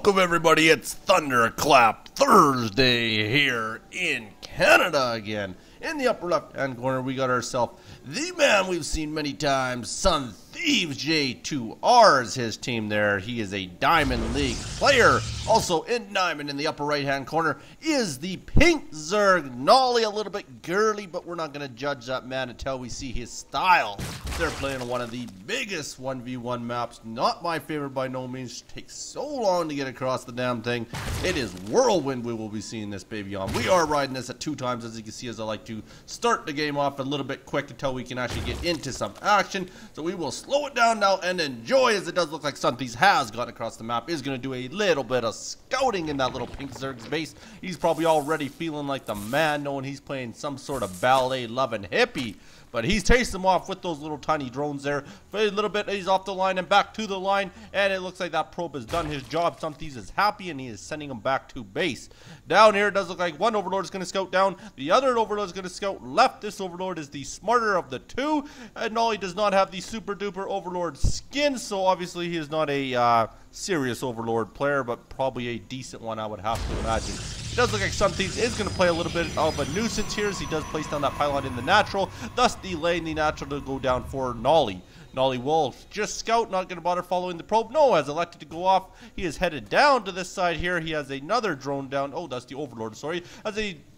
Welcome everybody, it's Thunderclap Thursday here in Canada again. In the upper left hand corner we got ourselves the man we've seen many times, SONTHEEVES. J2R is his team there. He is a Diamond League player. Also in Diamond in the upper right hand corner is the pink Zerg NoLie, a little bit girly, but we're not going to judge that man until we see his style. They're playing on one of the biggest 1v1 maps. Not my favorite by no means. It takes so long to get across the damn thing. It is Whirlwind we will be seeing this baby on. We are riding this at 2 times, as you can see, as I like to start the game off a little bit quick until we can actually get into some action. So we will slow it down now and enjoy, as it does look like SONTHEEVES has gotten across the map. Is going to do a little bit of scouting in that little pink Zerg's base. He's probably already feeling like the man, knowing he's playing some sort of ballet-loving hippie. But he's chasing them off with those little tiny drones there. For a little bit, he's off the line and back to the line. And it looks like that probe has done his job. SONTHEEVES is happy and he is sending them back to base. Down here, it does look like one Overlord is going to scout down. The other Overlord is going to scout left. This Overlord is the smarter of the two. And NoLie does not have the super duper Overlord skin. So obviously he is not a serious Overlord player, but probably a decent one, I would have to imagine. It does look like SONTHEEVES is going to play a little bit of a nuisance here, as he does place down that pylon in the natural, thus delaying the natural to go down for NoLie. NoLie will just scout, not going to bother following the probe. No, has elected to go off. He is headed down to this side here. He has another drone down. Oh, that's the Overlord, sorry.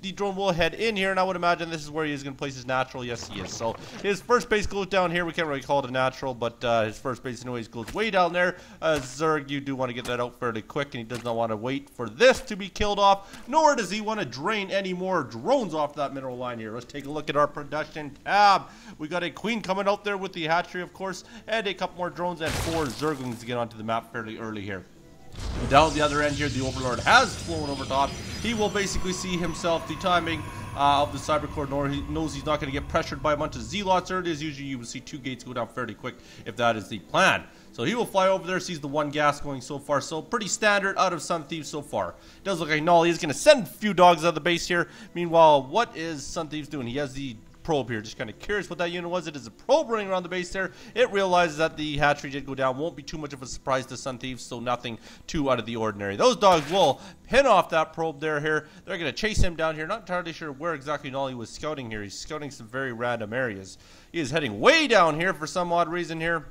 The drone will head in here, and I would imagine this is where he is going to place his natural. Yes, he is. So his first base goes down here. We can't really call it a natural, but his first base anyways goes way down there. Zerg, you do want to get that out fairly quick, and he does not want to wait for this to be killed off, nor does he want to drain any more drones off that mineral line here. Let's take a look at our production tab. We got a queen coming out there with the hatchery, of course, and a couple more drones and 4 Zerglings to get onto the map fairly early here. Down the other end here, the Overlord has flown over top. He will basically see himself the timing of the cyber corridor. He knows he's not going to get pressured by a bunch of zealots. There it is. Usually you will see 2 gates go down fairly quick if that is the plan. So he will fly over there, sees the 1 gas going so far. So pretty standard out of SONTHEEVES so far. It does look like NoLie is going to send a few dogs out of the base here. Meanwhile, what is SONTHEEVES doing? He has the probe here. Just kind of curious what that unit was. It is a probe running around the base there. It realizes that the hatchery did go down. Won't be too much of a surprise to SONTHEEVES, so nothing too out of the ordinary. Those dogs will pin off that probe there here. They're going to chase him down here. Not entirely sure where exactly NoLie was scouting here. He's scouting some very random areas. He is heading way down here for some odd reason here.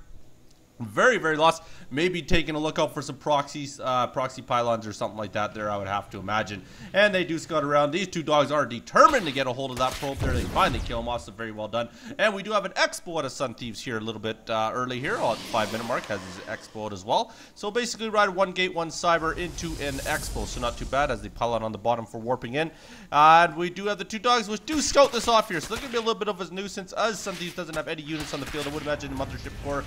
Very, very lost. Maybe taking a look out for some proxies, proxy pylons or something like that there, I would have to imagine. And they do scout around. These 2 dogs are determined to get a hold of that probe there. They finally kill him off, so very well done. And we do have an expo out of SONTHEEVES here a little bit early here. On the 5-minute mark has his expo out as well. So basically ride 1 gate, 1 cyber into an expo. So not too bad, as the pylon on the bottom for warping in. And we do have the 2 dogs which do scout this off here. So they're going to be a little bit of a nuisance, as SONTHEEVES doesn't have any units on the field. I would imagine the Mothership Core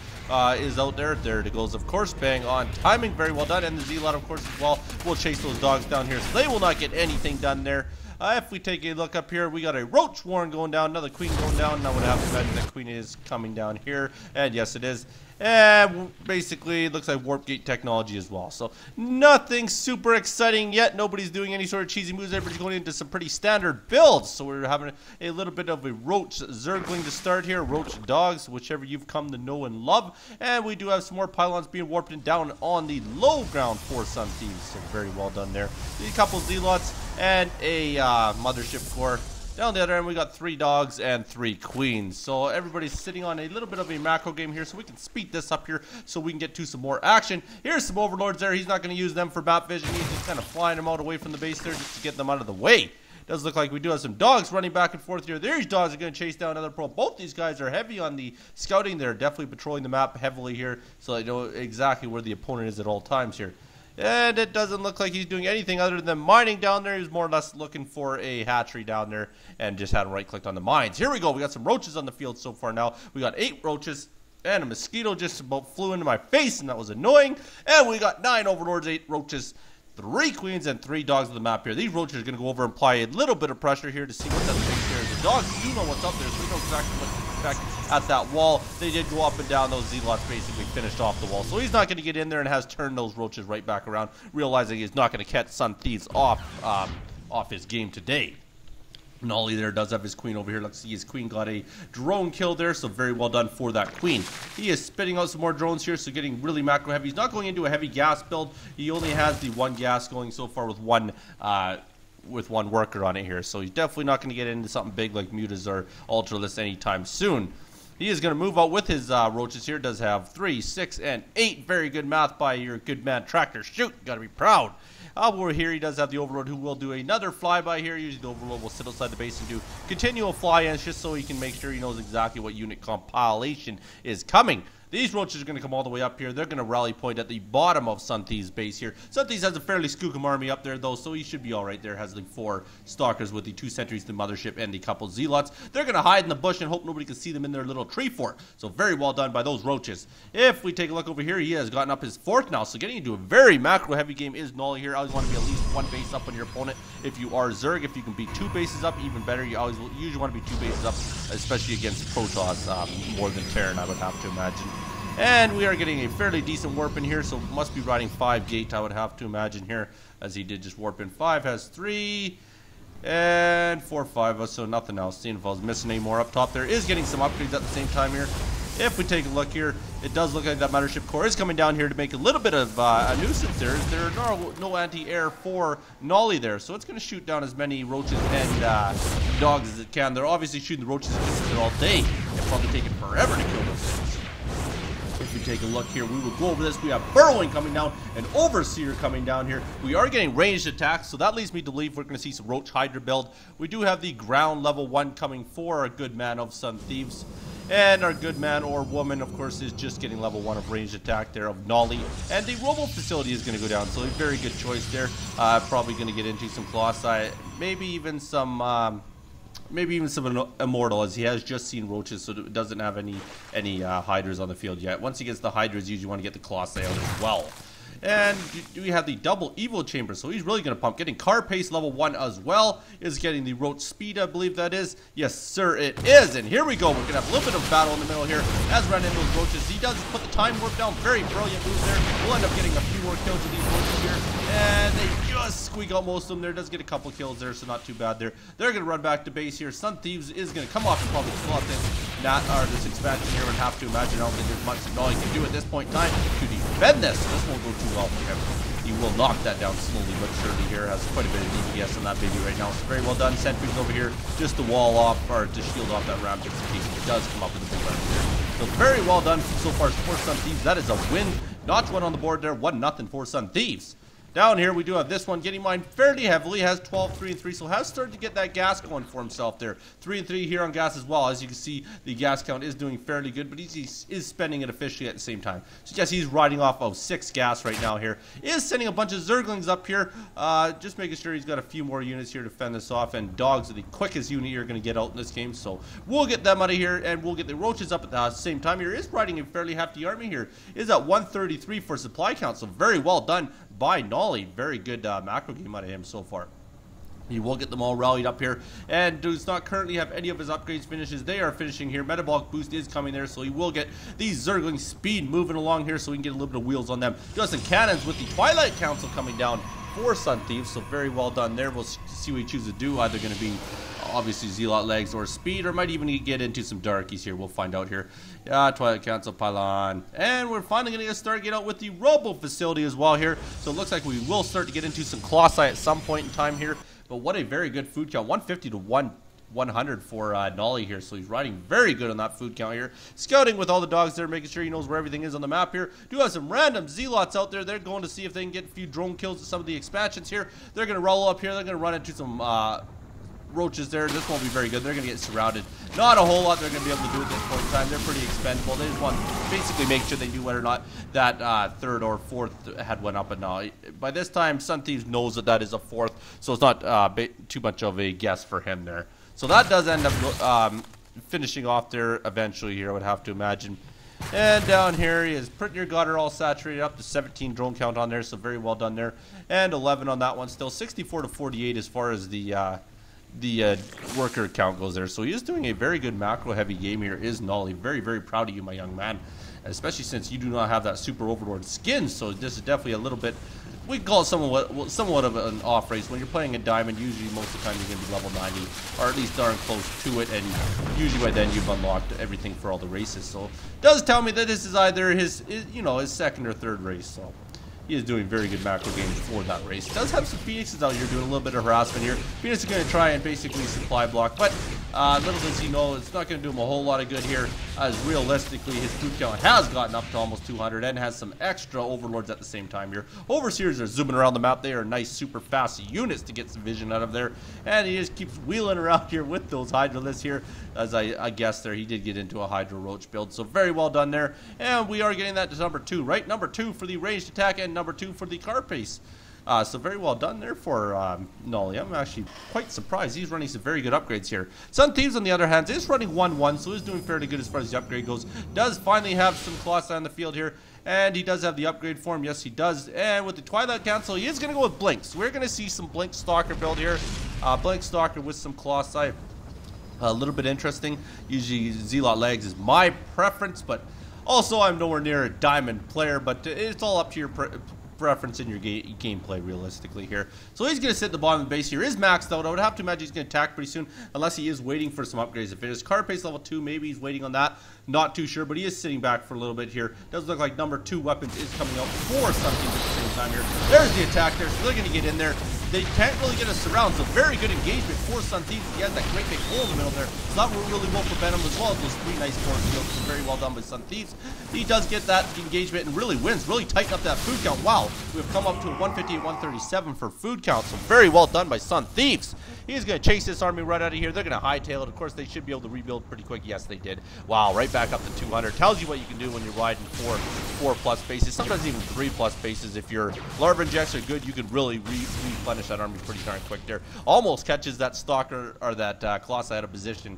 is out there. There it goes, of course, bang on timing, very well done. And the Zealot, of course, as well, will chase those dogs down here, so they will not get anything done there. If we take a look up here, we got a Roach Warren going down, another Queen going down, and I would have to imagine that Queen is coming down here, and yes, it is. And basically, it looks like warp gate technology as well. So nothing super exciting yet. Nobody's doing any sort of cheesy moves. Everybody's going into some pretty standard builds. So we're having a little bit of a Roach Zergling to start here. Roach dogs, whichever you've come to know and love. And we do have some more pylons being warped and down on the low ground for SONTHEEVES. So very well done there. A couple Zealots and a Mothership Core. Down the other end, we got 3 dogs and 3 queens. So everybody's sitting on a little bit of a macro game here, so we can speed this up here so we can get to some more action. Here's some Overlords there. He's not going to use them for map vision. He's just kind of flying them out away from the base there just to get them out of the way. Does look like we do have some dogs running back and forth here. These dogs are going to chase down another probe. Both these guys are heavy on the scouting. They're definitely patrolling the map heavily here, so they know exactly where the opponent is at all times here. And it doesn't look like he's doing anything other than mining down there. He's more or less looking for a hatchery down there and just had him right-clicked on the mines. Here we go. We got some roaches on the field so far now. We got 8 roaches, and a mosquito just about flew into my face, and that was annoying. And we got 9 overlords, 8 roaches, 3 queens, and 3 dogs on the map here. These roaches are going to go over and apply a little bit of pressure here to see what's up there. The dogs do know what's up there, so we know exactly what to expect at that wall. They did go up and down. Those Zealots basically finished off the wall. So he's not going to get in there and has turned those roaches right back around, realizing he's not going to catch SONTHEEVES off his game today. NoLie there does have his queen over here. Let's see, his queen got a drone kill there, so very well done for that queen. He is spitting out some more drones here, so getting really macro heavy. He's not going into a heavy gas build. He only has the one gas going so far with one worker on it here, so he's definitely not going to get into something big like mutas or ultralists anytime soon. He is going to move out with his roaches here. Does have 3, 6, and 8. Very good math by your good man tractorchute. Got to be proud. Over here, he does have the overload, who will do another flyby here. Usually the overload will sit outside the base and do continual fly-ins just so he can make sure he knows exactly what unit compilation is coming. These roaches are going to come all the way up here. They're going to rally point at the bottom of SONTHEEVES' base here. SONTHEEVES has a fairly skookum army up there, though, so he should be all right there. Has the 4 stalkers with the 2 sentries, the mothership, and the couple zealots. They're going to hide in the bush and hope nobody can see them in their little tree fort. So very well done by those roaches. If we take a look over here, he has gotten up his 4th now, so getting into a very macro-heavy game is NoLie here. I always want to be at least 1 base up on your opponent. If you are Zerg, if you can be 2 bases up, even better. You usually want to be 2 bases up, especially against Protoss, more than Terran, I would have to imagine. And we are getting a fairly decent warp in here, so must be riding 5 gate, I would have to imagine here, as he did just warp in. 5 has 3, and 4, 5, so nothing else. Seeing if I was missing any more up top. There is getting some upgrades at the same time here. If we take a look here, it does look like that mothership core is coming down here to make a little bit of a nuisance there. There are no anti-air for NoLie there, so it's going to shoot down as many roaches and dogs as it can. They're obviously shooting the roaches all day. It'll probably take it forever to kill those things. If we take a look here, we will go over this. We have Burrowing coming down, and Overseer coming down here. We are getting ranged attacks, so that leads me to believe we're going to see some Roach Hydra build. We do have the ground level 1 coming for our good man of SONTHEEVES. And our good man or woman, of course, is just getting level 1 of ranged attack there of NoLie. And the Robo Facility is going to go down, so a very good choice there. Probably going to get into some Colossi, maybe even some Immortal, as he has just seen roaches, so it doesn't have any Hydras on the field yet. Once he gets the Hydras, you usually want to get the Colossi out as well. And we have the double Evo Chamber, so he's really going to pump. Getting car pace level 1 as well. Is getting the roach speed, I believe that is. Yes, sir, it is. And here we go. We're going to have a little bit of battle in the middle here as we run into those roaches. He does put the time warp down. Very brilliant move there. We'll end up getting a few more kills with these roaches here. And they just squeak out most of them there. Does get a couple kills there, so not too bad there. They're going to run back to base here. SONTHEEVES is going to come off and probably pull out this expansion here. Would have to imagine. I don't think there's much that NoLie can do at this point in time to defend this. This won't go too well for him. He will knock that down slowly but surely here. Has quite a bit of DPS on that baby right now. So very well done. Sentries over here just to wall off or to shield off that ramp just in case he does come up with a big run here. So very well done so far for SONTHEEVES. That is a win. Notch 1 on the board there. 1-0 for SONTHEEVES. Down here, we do have this one getting mined fairly heavily. Has 12, 3, and 3, so has started to get that gas going for himself there. 3 and 3 here on gas as well. As you can see, the gas count is doing fairly good, but he is spending it efficiently at the same time. So yes, he's riding off of 6 gas right now here. Is sending a bunch of Zerglings up here, just making sure he's got a few more units here to fend this off. And dogs are the quickest unit you're going to get out in this game, so we'll get them out of here, and we'll get the roaches up at the same time here. Is riding a fairly hefty army here. Is at 133 for supply count, so very well done by NoLie. Very good macro game out of him so far. He will get them all rallied up here, and does not currently have any of his upgrades finishes. They are finishing here. Metabolic boost is coming there, so he will get these Zergling speed moving along here, so we can get a little bit of wheels on them. Does some cannons with the Twilight Council coming down for SONTHEEVES, so very well done there. We'll see what he chooses to do. Either going to be obviously Zealot legs or speed, or might even get into some darkies here. We'll find out here. Twilight Council pylon, and we're finally going to start out with the Robo Facility as well here. So it looks like we will start to get into some Colossi at some point in time here. But what a very good food count, 150 to 100 for NoLie here, so he's riding very good on that food count here. Scouting with all the dogs there, making sure he knows where everything is on the map here. Do have some random Zealots out there. They're going to see if they can get a few drone kills with some of the expansions here. They're going to roll up here. They're going to run into some roaches there. This won't be very good. They're going to get surrounded. Not a whole lot they're going to be able to do at this point in time. They're pretty expendable. They just want to basically make sure they knew whether or not that third or fourth had went up. And now, by this time, SONTHEEVES knows that that is a fourth, so it's not too much of a guess for him there. So that does end up finishing off there eventually here, I would have to imagine. And down here he is pretty near got her all saturated up to 17 drone count on there, so very well done there. And 11 on that one still. 64 to 48 as far as the worker count goes there. So he is doing a very good macro heavy game here, is NoLie. Very, very proud of you, my young man. Especially since you do not have that super overlord skin, so this is definitely a little bit we can call it somewhat of an off race. When you're playing a diamond, usually most of the time you're going to be level 90, or at least darn close to it, and usually by then you've unlocked everything for all the races. So it does tell me that this is either his second or third race. So he is doing very good macro games for that race. Does have some Phoenixes out here doing a little bit of harassment here. Phoenix is going to try and basically supply block, but little does he know it's not going to do him a whole lot of good here, as realistically his food count has gotten up to almost 200 and has some extra overlords at the same time here. Overseers are zooming around the map. They are nice, super fast units to get some vision out of there, and he just keeps wheeling around here with those Hydralisks here. As I guessed there, he did get into a Hydro Roach build, so very well done there. And we are getting that to number 2, right? Number 2 for the ranged attack and number 2 for the car pace. So very well done there for NoLie. I'm actually quite surprised. He's running some very good upgrades here. SONTHEEVES, on the other hand, is running 1-1, so he's doing fairly good as far as the upgrade goes. Does finally have some Colossi on the field here, and he does have the upgrade for him. Yes, he does. And with the Twilight Council, he is going to go with Blinks. We're going to see some Blink Stalker build here. Blink Stalker with some Colossi. A little bit interesting. Usually Zealot Legs is my preference, but also I'm nowhere near a diamond player, but it's all up to your preference in your gameplay realistically here. So he's going to sit at the bottom of the base here. Is maxed out. I would have to imagine he's going to attack pretty soon, unless he is waiting for some upgrades. If it is car pace level 2, maybe he's waiting on that. Not too sure, but he is sitting back for a little bit here. Does look like number 2 weapons is coming out for something at the same time here. There's the attack there, so they're going to get in there. They can't really get a surround, so very good engagement for SONTHEEVES. He has that great big hole in the middle there. So that really will prevent him, as well as those 3 nice force fields. So very well done by SONTHEEVES. He does get that engagement and really wins, really tighten up that food count. Wow, we've come up to a 150 and 137 for food count, so very well done by SONTHEEVES. He's going to chase this army right out of here. They're going to hightail it. Of course, they should be able to rebuild pretty quick. Yes, they did. Wow, right back up to 200. Tells you what you can do when you're riding 4+ bases, sometimes even 3+ bases. If your larva injects are good, you can really replenish that army pretty darn quick there. Almost catches that stalker, or that Colossi out of position.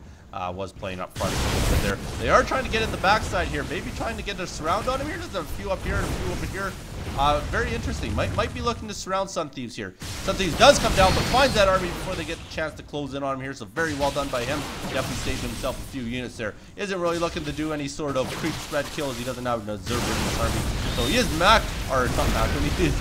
Was playing up front a little bit there. They are trying to get in the backside here, maybe trying to get a surround on him here. There's a few up here and a few over here. Very interesting. Might be looking to surround SONTHEEVES here. SONTHEEVES does come down, but finds that army before they get the chance to close in on him here. So very well done by him. Definitely saved himself a few units there. Isn't really looking to do any sort of creep spread kills. He doesn't have an observer in this army. So he is he is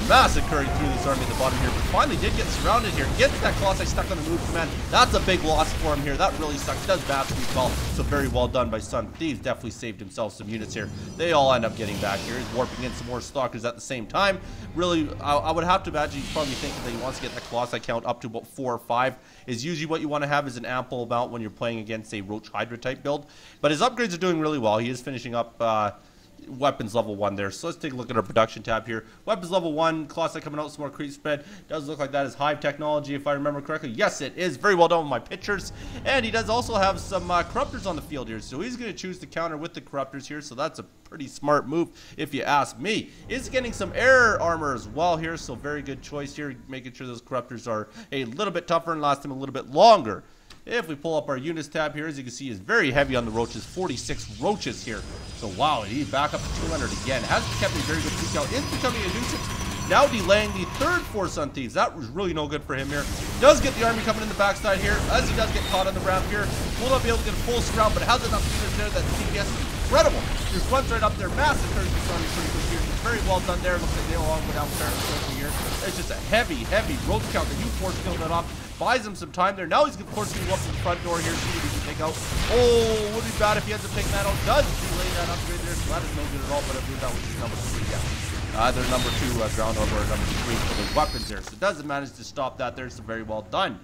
massacring through this army at the bottom here, but finally did get surrounded here. Gets that Colossi stuck on the move command. That's a big loss for him here. That really sucks. Does bad recall, so very well done by SONTHEEVES. Definitely saved himself some units here. They all end up getting back here. He's warping in some more stalkers at the same time. Really, I would have to imagine he's probably thinking that he wants to get the Colossi count up to about 4 or 5. Is usually what you want to have is an ample amount when you're playing against a Roach Hydra type build. But his upgrades are doing really well. He is finishing up weapons level 1 there. So let's take a look at our production tab here. Weapons level 1, Colossi coming out, some more creep spread. Does look like that is Hive technology, if I remember correctly. Yes, it is. Very well done with my pictures. And he does also have some corruptors on the field here, so he's going to choose to counter with the corruptors here. So that's a pretty smart move, if you ask me. Is getting some air armor as well here, so very good choice here, making sure those corruptors are a little bit tougher and last him a little bit longer. If we pull up our units tab here, as you can see, is very heavy on the roaches, 46 roaches here. So wow, he's back up to 200 again. Has kept a very good food count. Is becoming a nuisance. Now delaying the 3rd for SONTHEEVES. That was really no good for him here. Does get the army coming in the backside here, as he does get caught on the ramp here. Will not be able to get a full surround, but has enough units there that the CPS is incredible. Just runs right up there, massacres the army pretty quick here. Very well done there. Looks like they all go down fairly quickly here. It's just a heavy roach count that you force killed that off. Buys him some time there. Now he's of course going to go up to the front door here, see what he can take out. Oh, would be bad if he ends up taking that out. Does delay that upgrade there, so that is no good at all, but I believe that was his number 3, yeah. Either number 2 ground over or number 3 for the weapons there. So it doesn't manage to stop that there, so very well done.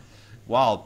Wow.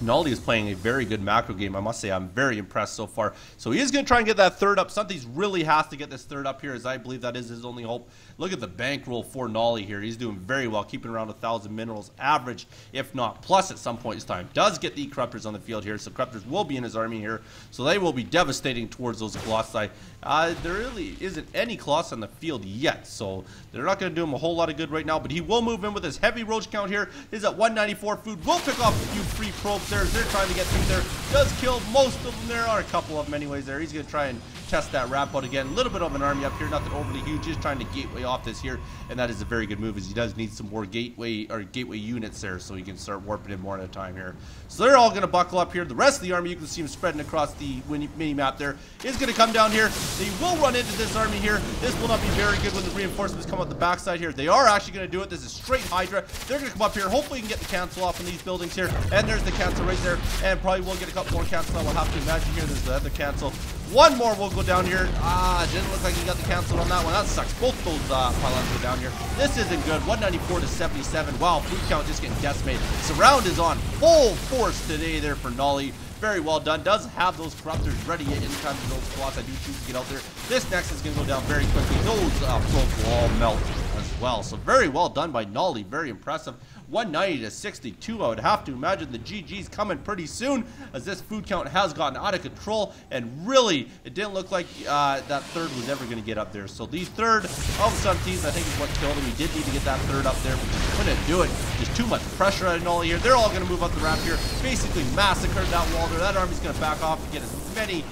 NoLie is playing a very good macro game. I must say, I'm very impressed so far. So he is going to try and get that 3rd up. SONTHEEVES really has to get this 3rd up here, as I believe that is his only hope. Look at the bankroll for NoLie here. He's doing very well, keeping around 1,000 minerals average, if not plus at some point in time. Does get the corruptors on the field here, so corruptors will be in his army here. So they will be devastating towards those Colossi. There really isn't any Colossi on the field yet, so they're not going to do him a whole lot of good right now. But he will move in with his heavy roach count here. Is at 194 food. Will pick off a few free probes upstairs. They're trying to get through there. Does kill most of them. There are a couple of them anyways there. He's going to try and test that ramp out again. A little bit of an army up here, nothing overly huge, just trying to gateway off this here, and that is a very good move, as he does need some more gateway units there, so he can start warping in more at a time here. So they're all going to buckle up here. The rest of the army, you can see them spreading across the mini map there, is going to come down here. They will run into this army here. This will not be very good when the reinforcements come out the backside here. They are actually going to do it. This is straight Hydra. They're going to come up here. Hopefully you can get the cancel off in these buildings here, and there's the cancel right there, and probably will get a couple more cancel. I will have to imagine here. There's the other cancel. One more will go down here. Didn't look like he got the cancel on that one. That sucks. Both those pylons go down here. This isn't good. 194 to 77. Wow, food count just getting decimated. Surround is on full force today there for NoLie. Very well done. Does have those corruptors ready anytime those squads I do choose to get out there. This next is going to go down very quickly. Those folks will all melt as well. So very well done by NoLie. Very impressive. 190 to 62. I would have to imagine the GG's coming pretty soon, as this food count has gotten out of control, and really it didn't look like that third was ever going to get up there. So the third of SONTHEEVES I think is what killed him. He did need to get that third up there, but just couldn't do it. Just too much pressure on NoLie here. They're all going to move up the ramp here, basically massacre that wall there. That army's going to back off and get as many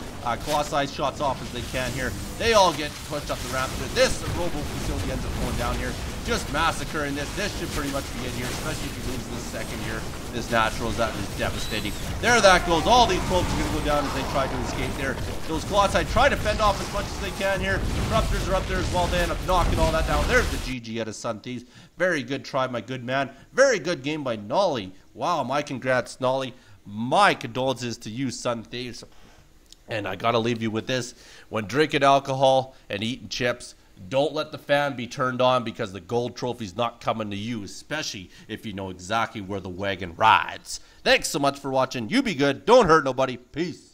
Colossi shots off as they can here. They all get pushed up the ramp. This robo facility ends up going down here. Just massacring this. This should pretty much be it here, especially if you lose this second here. This natural, that is devastating. There that goes. All these folks are going to go down as they try to escape there. Those Colossi try to fend off as much as they can here. Corruptors are up there as well. They end up knocking all that down. There's the GG out of SONTHEEVES. Very good try, my good man. Very good game by NoLie. Wow, my congrats, NoLie. My condolences to you, SONTHEEVES. And I gotta leave you with this. When drinking alcohol and eating chips, don't let the fan be turned on, because the gold trophy's not coming to you, especially if you know exactly where the wagon rides. Thanks so much for watching. You be good. Don't hurt nobody. Peace.